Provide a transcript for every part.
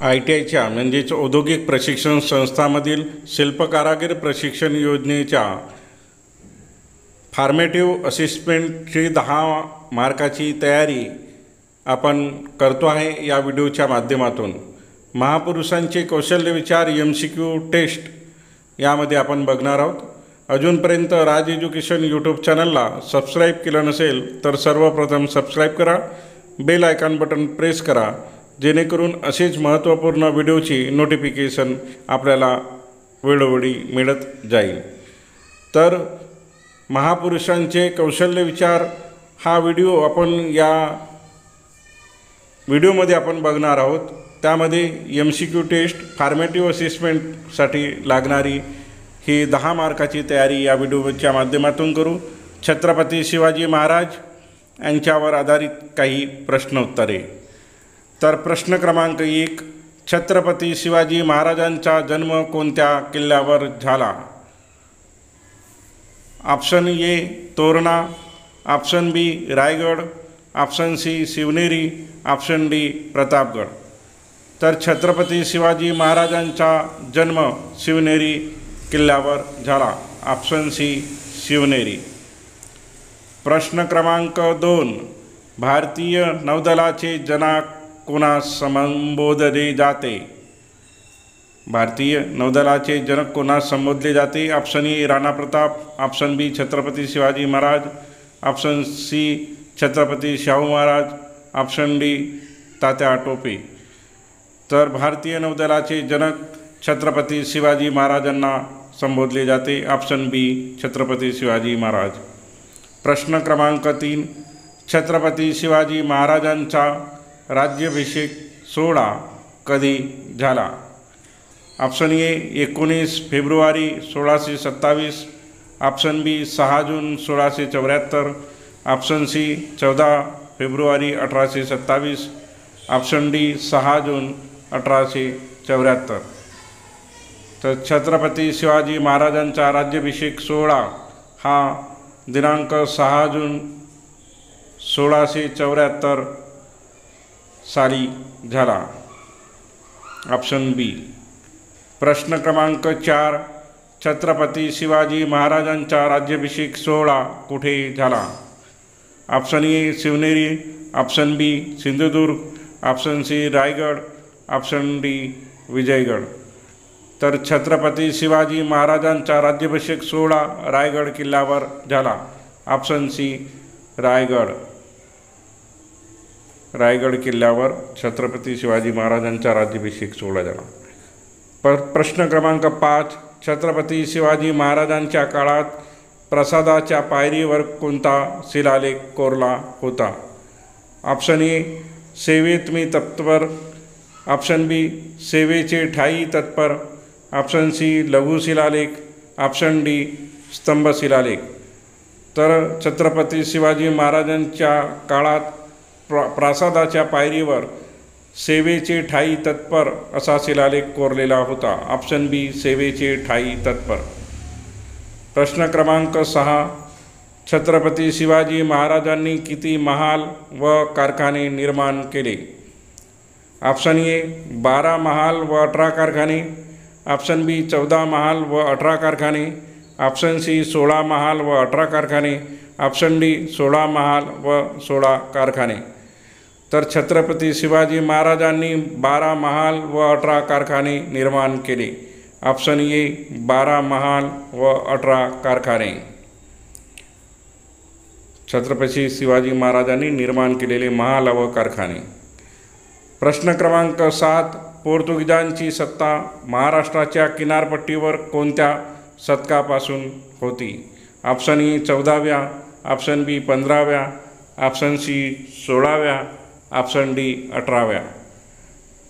ITIच्या म्हणजेच औद्योगिक प्रशिक्षण संस्थांमधील शिल्पकारागीर प्रशिक्षण योजनेच्या फॉर्मेटिव्ह असिस्टमेंटची 10 मार्काची तयारी आपण करतो आहे या व्हिडिओच्या माध्यमातून। महापुरुषांचे कौशल्य विचार MCQ टेस्ट यामध्ये आपण बघणार आहोत। अजूनपर्यंत राज एज्युकेशन यूट्यूब चॅनलला सबस्क्राईब केलं नसेल तर सर्वप्रथम सबस्क्राईब करा, बेल आयकॉन बटन प्रेस करा, जेणेकरून असेच महत्त्वपूर्ण व्हिडिओची नोटिफिकेशन आपल्याला वेळोवेळी मिळत जाईल। तर महापुरुषांचे कौशल्य विचार हा व्हिडिओ आपण या व्हिडिओमध्ये आपण बघणार आहोत। त्यामध्ये MCQ टेस्ट फॉर्मेटिव्ह असेसमेंटसाठी लागणारी ही 10 मार्काची तयारी या व्हिडिओच्या माध्यमातून करू। छत्रपती शिवाजी महाराज यांच्यावर आधारित काही प्रश्नोत्तरे। तर प्रश्न क्रमांक 1, छत्रपती शिवाजी महाराजांचा जन्म कोणत्या किल्ल्यावर झाला? Option A Torna, option B Raigad, option C Shivneri, option D Pratapgad. तर छत्रपती शिवाजी महाराजांचा जन्म शिवनेरी किल्ल्यावर झाला। Option C Shivneri. प्रश्न क्रमांक 2, भारतीय नौदलाचे जनक कोणास संबोधले जाते? भारतीय नौदलाचे जनक कोणास संबोधले जाते? Option A Rana Pratap, option B Chhatrapati Shivaji Maharaj, option C Chhatrapati Shahu Maharaj, option D Tatya Tope. तर भारतीय नौदलाचे जनक छत्रपती शिवाजी महाराजांना संबोधले जाते। Option B Chhatrapati Shivaji Maharaj. प्रश्न क्रमांक 3, छत्रपती शिवाजी महाराजांचा राज्याभिषेक सोहळा कधी झाला? ऑप्शन ए 19 फेब्रुवारी 1627, ऑप्शन बी 6 जून 1674, ऑप्शन सी 14 फेब्रुवारी 1827, ऑप्शन डी 6 जून 1874। तर छत्रपती शिवाजी महाराजांचा राज्याभिषेक सोहळा हा दिनांक 6 जून 1674 साली झाला। ऑप्शन बी। प्रश्न क्रमांक 4, छत्रपती शिवाजी महाराजांचा राज्याभिषेक सोहळा कुठे झाला? Option A Shivneri, option B Sindhudurg, option C Raigad, option D Vijaygad. तर छत्रपती शिवाजी महाराजांचा राज्याभिषेक सोहळा रायगड किल्ल्यावर झाला। Option C Raigad. रायगड किल्ल्यावर छत्रपती शिवाजी महाराजांचा राज्याभिषेक सोहळा झाला। प्रश्न क्रमांक 5, छत्रपती शिवाजी महाराजांच्या काळात प्रासादाच्या पायरीवर कोणता शिलालेख कोरला होता? ऑप्शन ए सेवेत मी तत्पर, ऑप्शन बी सेवेचे ठायी तत्पर, ऑप्शन सी लघु शिलालेख, ऑप्शन डी स्तंभ शिलालेख। तर छत्रपती शिवाजी महाराजांच्या काळात प्रासादाच्या पायरीवर सेवेचे ठायी तत्पर असा शिलालेख कोरलेला होता। ऑप्शन बी सेवेचे ठायी तत्पर। प्रश्न क्रमांक 6, छत्रपती शिवाजी महाराजांनी किती महाल व कारखाने निर्माण केले? ऑप्शन ए 12 महाल व 18 कारखाने, ऑप्शन बी 14 महाल व 18 कारखाने, ऑप्शन सी 16 महाल व 18 कारखाने, ऑप्शन डी 16 महाल व 16 कारखाने। तर छत्रपती शिवाजी महाराजांनी 12 महाल व 18 कारखाने निर्माण केले। ऑप्शन ए 12 महाल व 18 कारखाने। छत्रपती शिवाजी महाराजांनी निर्माण केलेले महाल व कारखाने। प्रश्न क्रमांक 7, पोर्तुगीजांची सत्ता महाराष्ट्राच्या किनारपट्टीवर कोणत्या शतकापासून होती? ऑप्शन ए 14व्या, ऑप्शन बी 15व्या, ऑप्शन सी 16व्या, ऑप्शन डी 18व्या।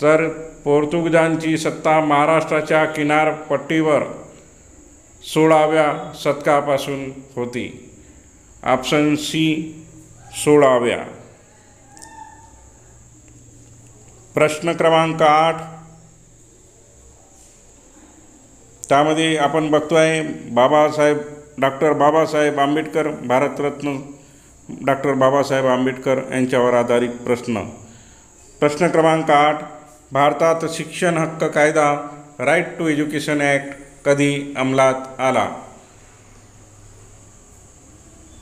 तर पोर्तुगीजांची सत्ता महाराष्ट्राच्या किनारपट्टीवर 16व्या शतकापासून होती। ऑप्शन सी 16व्या। प्रश्न क्रमांक 8, त्यामध्ये आपण बघतोय डॉक्टर बाबासाहेब आंबेडकर, भारतरत्न डॉक्टर बाबासाहेब आंबेडकर यांच्यावर आधारित प्रश्न। प्रश्न क्रमांक 8, भारतात शिक्षण हक्क कायदा राईट टू एज्युकेशन ॲक्ट कधी अंमलात आला?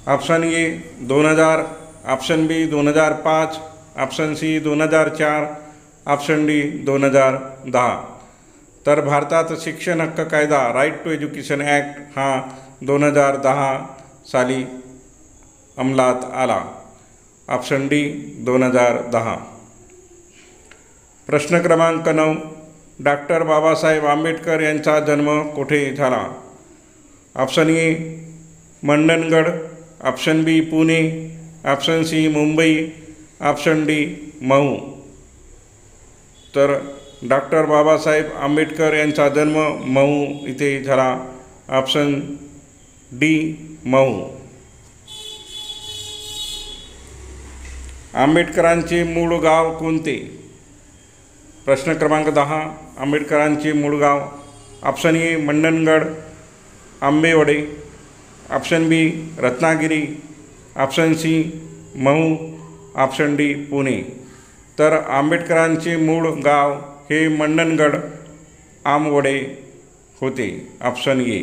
Option A 2000, option B 2005, option C 2004, option D 2010. तर भारतात शिक्षण हक्क कायदा राईट टू एज्युकेशन ॲक्ट हा 2010 साली अंमलात आला. Option D 2010. प्रश्न क्रमांक 9. डॉक्टर बाबासाहेब आंबेडकर यांचा जन्म कुठे झाला? Option A Mandangad, option B Pune, option C Mumbai, option D Mhow. तर डॉक्टर बाबासाहेब आंबेडकर यांचा जन्म महू इथे झाला. Option D Mhow. आंबेडकरांचे मूळ गाव कोणते? प्रश्न क्रमांक 10. आंबेडकरांचे मूळ गाव. Option A Mandangad Ambavade, option B Ratnagiri, option C Mhow, option D Pune. तर आंबेडकरांचे मूळ गाव हे मंडणगड आंबवडे होते. Option A.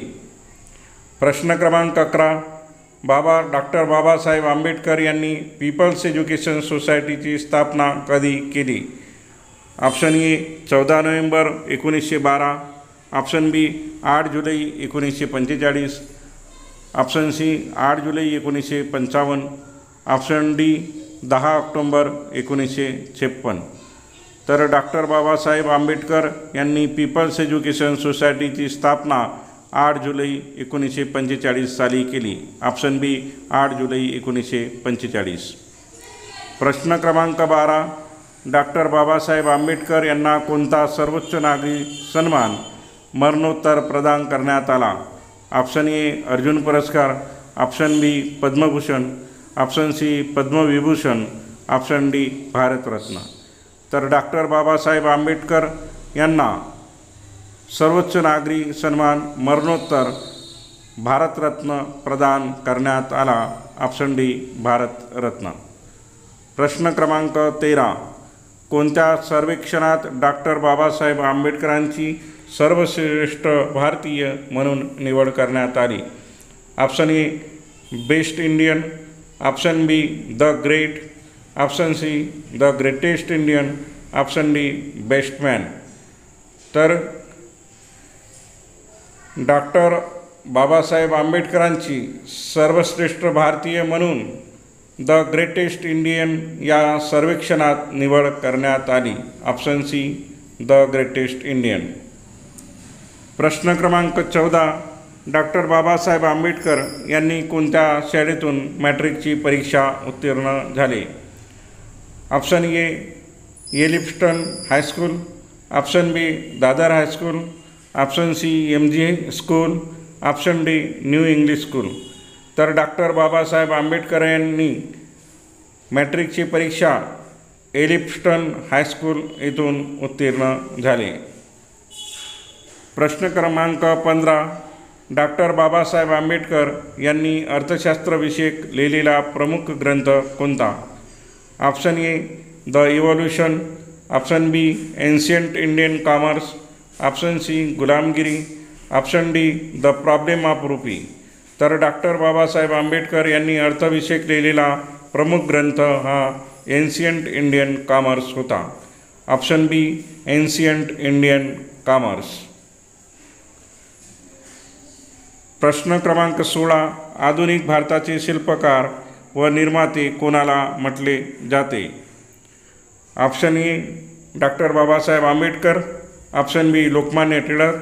प्रश्न क्रमांक 11. डॉक्टर बाबासाहेब आंबेडकर यांनी पीपल्स एज्युकेशन सोसायटीची स्थापना कधी केली? ऑप्शन ए 14 नोव्हेंबर 1912, ऑप्शन बी 8 जुलै 1945, ऑप्शन सी 8 जुलै 1955, ऑप्शन डी 10 ऑक्टोंबर 1956. तर डॉक्टर बाबासाहेब आंबेडकर यांनी पीपल्स एज्युकेशन सोसायटीची स्थापना 8 जुलै 1945 साली केली. ऑप्शन बी 8 जुलै 1945. प्रश्न क्रमांक 12. डॉक्टर बाबासाहेब आंबेडकर यांना कोणता सर्वोच्च नागरी सन्मान मरणोत्तर प्रदान करण्यात आला? ऑप्शन ए अर्जुन पुरस्कार, option B Padma Bhushan, option C Padma Vibhushan, option D Bharat Ratna. तर डॉक्टर बाबासाहेब आंबेडकर यांना सर्वोच्च नागरी सन्मान मरणोत्तर भारतरत्न प्रदान करण्यात आला. Option D Bharat Ratna. प्रश्न क्रमांक 13. कोणत्या सर्वेक्षणात डॉक्टर बाबासाहेब आंबेडकरांची सर्वश्रेष्ठ भारतीय म्हणून निवड करण्यात आली? Option A best Indian, option be the great, option see the greatest Indian, option D best man. तर डॉक्टर बाबासाहेब आंबेडकरांची सर्वश्रेष्ठ भारतीय म्हणून द ग्रेटेस्ट इंडियन या सर्वेक्षणात निवड करण्यात आली. Option see the greatest Indian. प्रश्न क्रमांक 14. डॉक्टर बाबासाहेब आंबेडकर यांनी कोणत्या शाळेतून मॅट्रिकची परीक्षा उत्तीर्ण झाले? Option A Elphinstone high school, option B Dadar high school, option C MG school, option D new English school. तर डॉक्टर बाबासाहेब आंबेडकर यांनी मॅट्रिकची परीक्षा एलिफ्स्टन हायस्कूल येथून उत्तीर्ण झाले. प्रश्न क्रमांक 15. डॉक्टर बाबासाहेब आंबेडकर यांनी अर्थशास्त्रविषयक लिहिलेला प्रमुख ग्रंथ कोणता? Option A the evolution, option B ancient Indian commerce, option C Gulamgiri, option D the problem of rupee. तर डॉक्टर बाबासाहेब आंबेडकर यांनी अर्थविषयक लिहिलेला प्रमुख ग्रंथ हा एन्शियंट इंडियन कॉमर्स होता. Option B ancient Indian commerce. प्रश्न क्रमांक 16. आधुनिक भारताचे शिल्पकार व निर्माते कोणाला म्हटले जाते? Option A doctor Babasaheb Ambedkar, option B Lokmanya Tilak,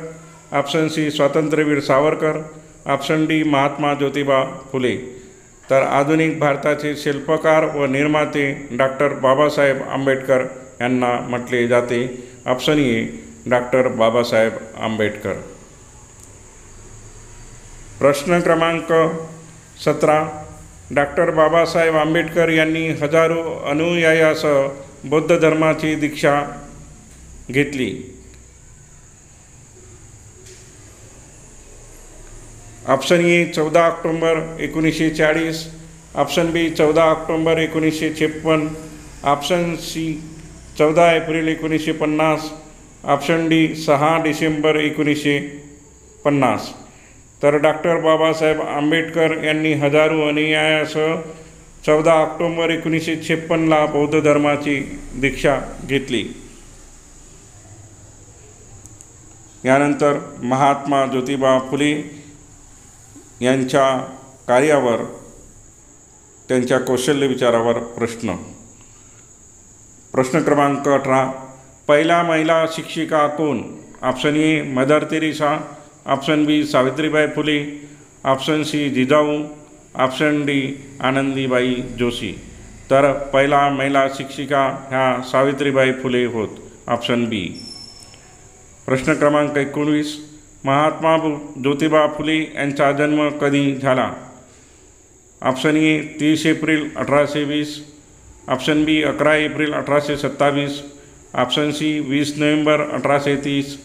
option C Swatantryaveer Savarkar, option D Mahatma Jyotiba Phule. तर आधुनिक भारताचे शिल्पकार व निर्माते डॉक्टर बाबासाहेब आंबेडकर यांना म्हटले जाते. Option A doctor Babasaheb Ambedkar. प्रश्न क्रमांक 17. डॉक्टर बाबासाहेब आंबेडकर यांनी हजारो अनुयायासह बौद्ध धर्माची दीक्षा घेतली. ऑप्शन ए 14 ऑक्टोंबर 1940, ऑप्शन बी 14 ऑक्टोंबर 1956, ऑप्शन सी 14 एप्रिल 1950, ऑप्शन डी 6 डिसेंबर 1950. तर डॉक्टर बाबासाहेब आंबेडकर यांनी हजारो अनुयायासह 14 ऑक्टोबर 1956ला बौद्ध धर्माची दीक्षा घेतली. यानंतर महात्मा ज्योतिबा फुले यांच्या कार्यावर, त्यांच्या कौशल्य विचारावर प्रश्न क्रमांक 18. पहिला महिला शिक्षिका कोण? Option A Mother Teresa, option B Savitribai Phule, option C Jijau, option D Anandibai Joshi. तर पहिला महिला शिक्षिका ह्या सावित्रीबाई फुले होत, ऑप्शन बी. प्रश्न क्रमांक 19. महात्मा ज्योतिबा फुले यांचा जन्म कधी झाला? ऑप्शन ए 30 एप्रिल 1820, ऑप्शन बी 11 एप्रिल 1827, ऑप्शन सी 20 नोव्हेंबर 1830,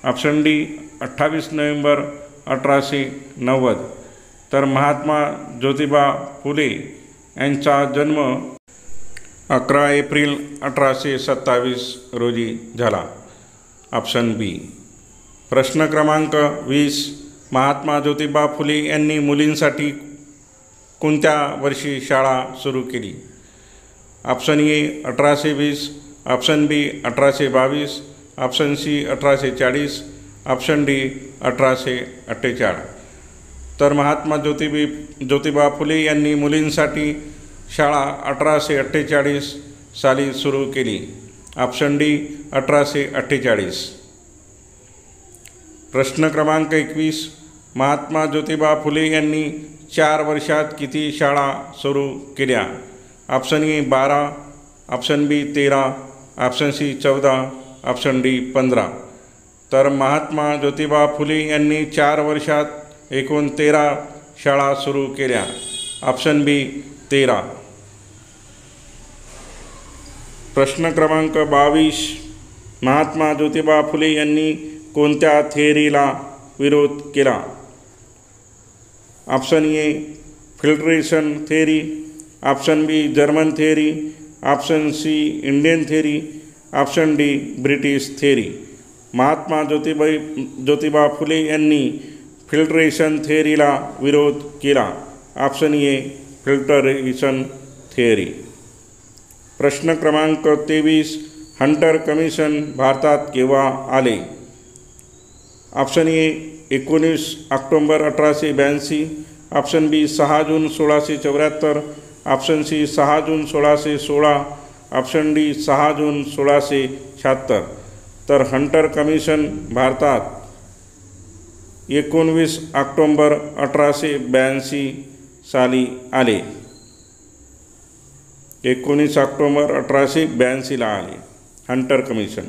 ऑप्शन डी 28 नोव्हेंबर 1890. तर महात्मा ज्योतिबा फुले यांचा जन्म 11 एप्रिल 1827 रोजी झाला, ऑप्शन बी. प्रश्न क्रमांक 20. महात्मा ज्योतिबा फुले यांनी मुलींसाठी कोणत्या वर्षी शाळा सुरू केली? Option A 1820, option B 1822, option C 1840, option D 1848. तर महात्मा ज्योतिबा फुले यांनी मुलींसाठी शाळा 1848 साली सुरू केली, ऑप्शन डी 1848. प्रश्न क्रमांक 21. महात्मा ज्योतिबा फुले यांनी 4 वर्षात किती शाळा सुरू केल्या? Option A 12, option B 13, option C 14, option D 15. तर महात्मा ज्योतिबा फुले यांनी 4 वर्षात एकूण 13 शाळा सुरू केल्या, ऑप्शन बी 13. प्रश्न क्रमांक 22. महात्मा ज्योतिबा फुले यांनी कोणत्या थिअरीला विरोध केला? Option A filtration theory, option B German theory, option C Indian theory, option D British theory. Mahatma Jyotiba Phule यांनी फिल्ट्रेशन थिअरीला विरोध केला, ऑप्शन ए फिल्ट्रेशन थिअरी. प्रश्न क्रमांक 23. हंटर कमिशन भारतात केव्हा आले? Option A 19 October 1882, option B 6 June 1674, option C 6 June 1616, option D 6 June 1676. तर Hunter commission भारतात 19 ऑक्टोबर 1882 साली आले. 19 ऑक्टोबर 1882ला आले हंटर कमिशन.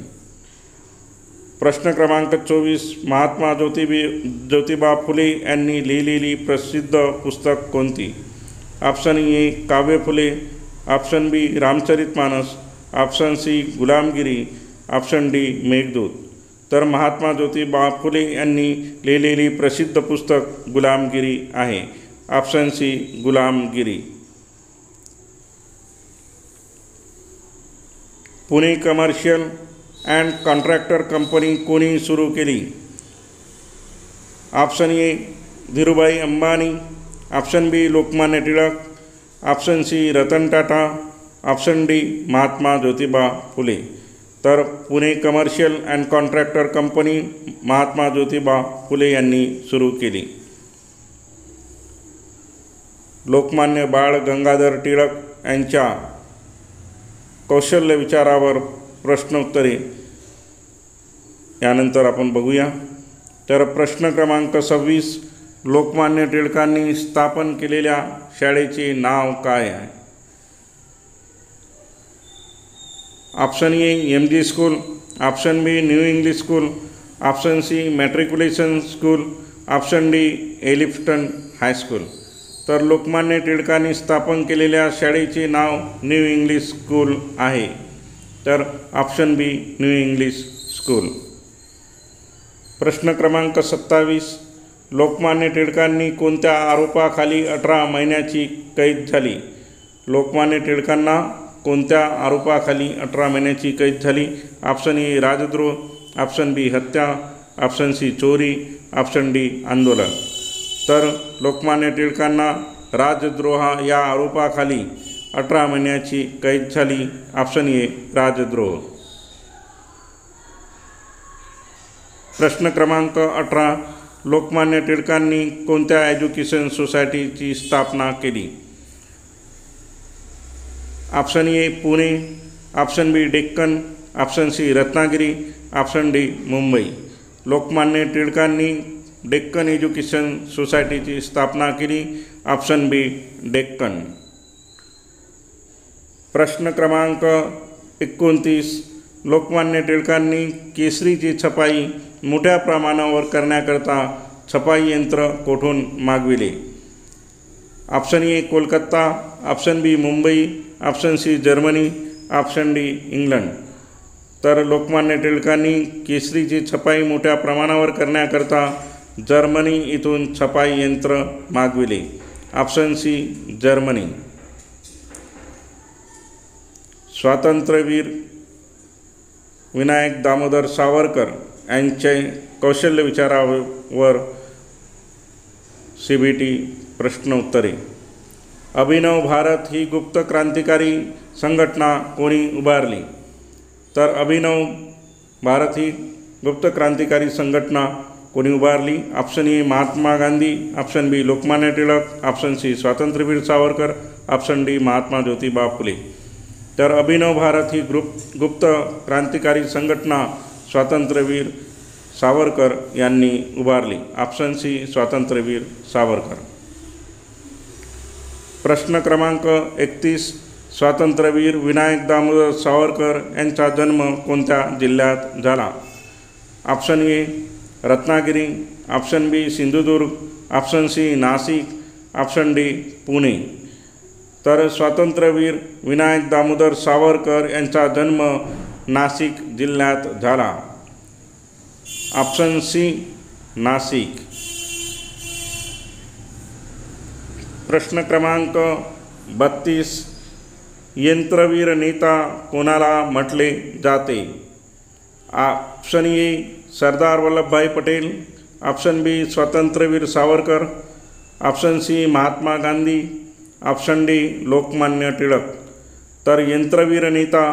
प्रश्न क्रमांक 24. महात्मा ज्योतिबा फुले यांनी लिहिलेली प्रसिद्ध पुस्तक कोणती? ऑप्शन ए काव्य फुले, ऑप्शन बी Ramcharitmanas, option C Gulamgiri, option D Meghdoot. तर महात्मा ज्योतिबा फुले यांनी लिहिलेली प्रसिद्ध पुस्तक गुलामगिरी आहे, option C Gulamgiri. Pune commercial and contractor company कोणी सुरू केली? Option A Dhirubhai Ambani, option B Lokmanya Tilak, option C Ratan Tata, option D Mahatma Jyotiba Phule. तर Pune commercial and contractor company Mahatma Jyotiba Phule यांनी सुरू केली. लोकमान्य बाळ गंगाधर टिळक यांच्या कौशल्य विचारावर प्रश्नोत्तरे यानंतर आपण बघूया. तर प्रश्न क्रमांक 26. लोकमान्य टिळकांनी स्थापन केलेल्या शाळेचे नाव काय आहे? Option A MG school, option B new English school, option C matriculation school, option D Elphinstone high school. तर लोकमान्य टिळकांनी स्थापन केलेल्या शाळेचे नाव न्यू इंग्लिश स्कूल आहे. तर option B new English school. प्रश्न क्रमांक 27. लोकमान्य टिळकांनी कोणत्या आरोपाखाली 18 महिन्याची कैद झाली? लोकमान्य टिळकांना कोणत्या आरोपाखाली 18 महिन्याची कैद झाली? ऑप्शन ए राजद्रोह, ऑप्शन बी हत्या, ऑप्शन सी चोरी, ऑप्शन डी आंदोलन. तर लोकमान्य टिळकांना राजद्रोह या आरोपाखाली 18 महिन्याची कैद झाली. ऑप्शन ए राजद्रोह. प्रश्न क्रमांक 18. लोकमान्य टिळकांनी कोणत्या एज्युकेशन सोसायटीची स्थापना केली? Option A Pune, option B Deccan, option C Ratnagiri, option D Mumbai. Lokmanya टिळकांनी डेक्कन एज्युकेशन सोसायटीची स्थापना केली. Option B Deccan. प्रश्न क्रमांक 29. लोकमान्य टिळकांनी केसरीची छपाई मोठ्या प्रमाणावर करण्याकरता छपाई यंत्र कोठून मागविले? Option A Kolkata, option B Mumbai, option C Germany, option D England. तर लोकमान्य टिळकांनी केसरीची छपाई मोठ्या प्रमाणावर करण्याकरता जर्मनी इथून छपाई यंत्र मागविले. Option C Germany. Swatantryaveer Vinayak Damodar Savarkar यांचे कौशल्य विचारावर CBT प्रश्न उत्तरे. अभिनव भारत ही गुप्त क्रांतिकारी संघटना कोणी उभारली? तर अभिनव भारत ही गुप्त क्रांतिकारी संघटना कोणी उभारली? Option A Mahatma Gandhi, option B Lokmanya Tilak, option C Swatantryaveer Savarkar, option D Mahatma Jyotiba Phule. तर अभिनव भारत ही गुप्त क्रांतिकारी संघटना स्वातंत्र्यवीर सावरकर यांनी उभारली. Option C Swatantryaveer Savarkar. प्रश्न क्रमांक 31. स्वातंत्र्यवीर विनायक दामोदर सावरकर यांचा जन्म कोणत्या जिल्ह्यात झाला? Option A Ratnagiri, option B Sindhudurg, option C Nashik, option D Pune. तर स्वातंत्र्यवीर विनायक दामोदर सावरकर यांचा जन्म नाशिक जिल्ह्यात झाला. Option C Nashik. प्रश्न क्रमांक 32. यंत्रवीर नेता कोणाला म्हटले जाते? Option A Sardar Vallabhbhai Patel, option B स्वातंत्र्यवीर Savarkar, option C Mahatma Gandhi, option D Lokmanya Tilak. तर यंत्रवीर नेता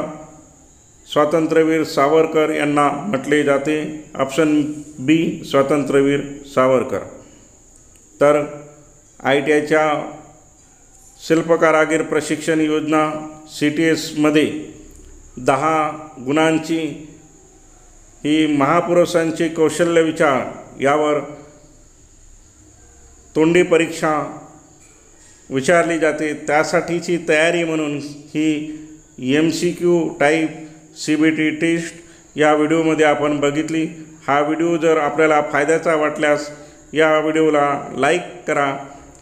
स्वातंत्र्यवीर सावरकर यांना म्हटले जाते. ऑप्शन बी स्वातंत्र्यवीर सावरकर. तर ITIच्या शिल्पकारागीर प्रशिक्षण योजना CTSमध्ये 10 गुणांची ही महापुरुषांचे कौशल्य विचार यावर तोंडी परीक्षा विचारली जाते. त्यासाठीची तयारी म्हणून ही MCQ टाईप CBT टेस्ट या व्हिडिओमध्ये आपण बघितली. हा व्हिडिओ जर आपल्याला फायद्याचा वाटल्यास या व्हिडिओला लाईक करा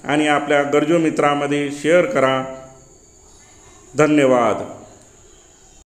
आणि आपल्या गरजू मित्रांमध्ये शेअर करा. धन्यवाद.